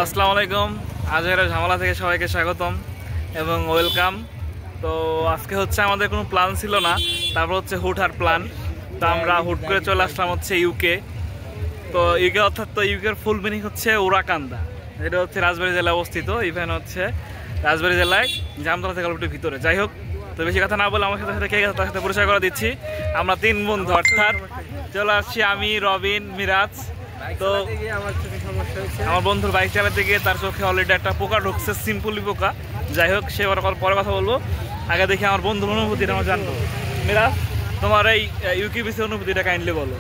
আসসালামু আলাইকুম। আজকের ঝামেলা থেকে সবাইকে স্বাগতম এবং ওয়েলকাম। তো আজকে হচ্ছে আমাদের কোনো প্ল্যান ছিল না, তারপর হচ্ছে হুটহাট প্ল্যান। তো আমরা হুট করে চলে আসলাম হচ্ছে ইউকে। তো ইউকে অর্থাৎ তো ইউকের ফুল মিনিং হচ্ছে ওরাকান্দা, যেটা হচ্ছে রাজবাড়ী জেলায় অবস্থিত। ইভেন হচ্ছে রাজবাড়ী জেলায় জামতলা থেকে একটু ভিতরে। যাই হোক, তো বেশি কথা না বলে আমার সাথে কে তার সাথে পরিচয় করে দিচ্ছি। আমরা তিন বন্ধু, অর্থাৎ চলে আসছি আমি, রবিন, মিরাজ। তো আমার বন্ধুর বাইক চালাতে গিয়ে তার চোখে অলরেডি একটা পোকা ঢুকছে, সিম্পলি পোকা। যাই হোক, সে পরে কথা বলবো। আগে দেখি আমার বন্ধুর অনুভূতিটা আমরা জানবো। মিরাজ, তোমার এই ইউকে বিষয়ের অনুভূতিটা কাইন্ডলি বলো।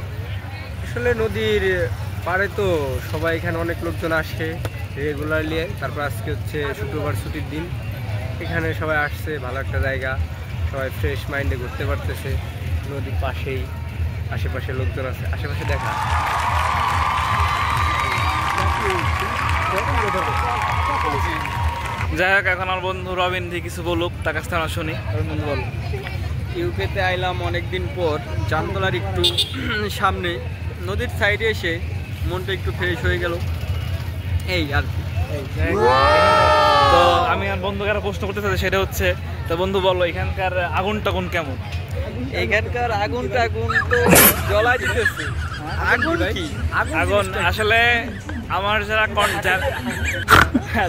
আসলে নদীর পাড়ে তো সবাই, এখানে অনেক লোকজন আসে রেগুলারলি। তারপর আজকে হচ্ছে শুক্রবার, ছুটির দিন। এখানে সবাই আসছে, ভালো একটা জায়গা, সবাই ফ্রেশ মাইন্ডে ঘুরতে পারতেছে। নদীর পাশেই আশেপাশে লোকজন আছে, আশেপাশে দেখা। যাই হোক, এখন আমার বন্ধু রবিন দিয়ে কিছু বলুক, তার কাছ থেকে আমরা শুনি। বন্ধু বলো। ইউকেতে আইলাম অনেকদিন পর, জামতলার একটু সামনে নদীর সাইডে এসে মনটা একটু ফ্রেশ হয়ে গেল, এই আর কি। তো আমি আর বন্ধুকে একটা প্রশ্ন করতে চাই, সেটা হচ্ছে, তো বন্ধু বলো, এখানকার আগুন টাগুন কেমন? এখানকার আগুন তো জ্বলাই দিতেছে। আগুন কি আগুন আসলে আমার যারা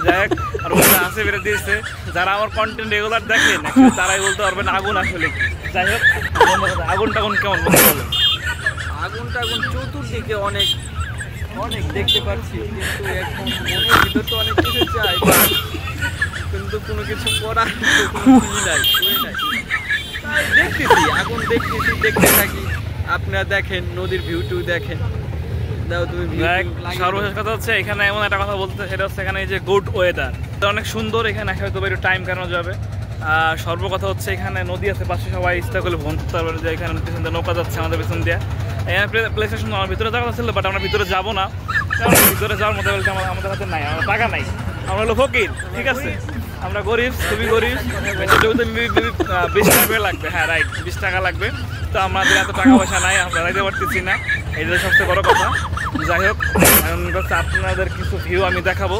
যাই হোক আর আসে বেড়ে দিয়েছে, যারা আমার কন্টেন্ট রেগুলার দেখেন তারাই বলতে পারবেন আগুন আসলে কি। যাই হোক, আগুন টাগুন কেমন বন্ধু বলো। আগুন চতুর্দিকে অনেক অনেক দেখতে পাচ্ছি, কিন্তু এখন মনের ভিতর তো অনেক কিছু চাই, কিন্তু কোনো কিছু করার নাই। তাই দেখতেছি, আগুন দেখতে থাকি। আপনারা দেখেন, নদীর ভিউটু দেখেন। সর্বশেষ কথা হচ্ছে, এখানে এমন একটা কথা বলতে, সেটা হচ্ছে এখানে এই যে গুড ওয়েদার অনেক সুন্দর। এখানে হয়তো একটু টাইম কাটানো যাবে। আর সর্বকথা হচ্ছে, এখানে নদী আছে পাশে, সবাই ইচ্ছা করলে ভ্রমণ করতে পারবে। যে এখানে পিছন দিয়ে নৌকা যাচ্ছে আমাদের পিছন দিয়ে। এখানে প্লেস স্টেশন আমার ভিতরে যাওয়া ছিল, বাট আমরা ভিতরে যাবো না, কারণ ভিতরে যাওয়ার মতো বলতে আমাদের হাতে নাই, আমার টাকা নাই। আমরা হলো ফকির, ঠিক আছে, আমরা গরিব, খুবই গরিব। 20 টাকা করে লাগবে। হ্যাঁ রাইট, 20 টাকা লাগবে। তো আমাদের এত টাকা পয়সা নাই, আমরা যাইতে পারতেছি না, এটা সবচেয়ে বড় কথা। যাই হোক, আপনাদের কিছু ভিউ আমি দেখাবো।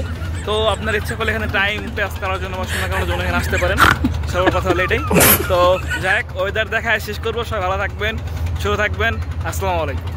তো আপনার ইচ্ছা করলে এখানে টাইম পাস করার জন্য বা সময় কাটানোর জন্য এখানে আসতে পারেন। সবার কথা হলো এটাই। তো যাই হোক, ওয়েদার দেখায় শেষ করবো। সবাই ভালো থাকবেন, সুস্থ থাকবেন। আসসালামু আলাইকুম।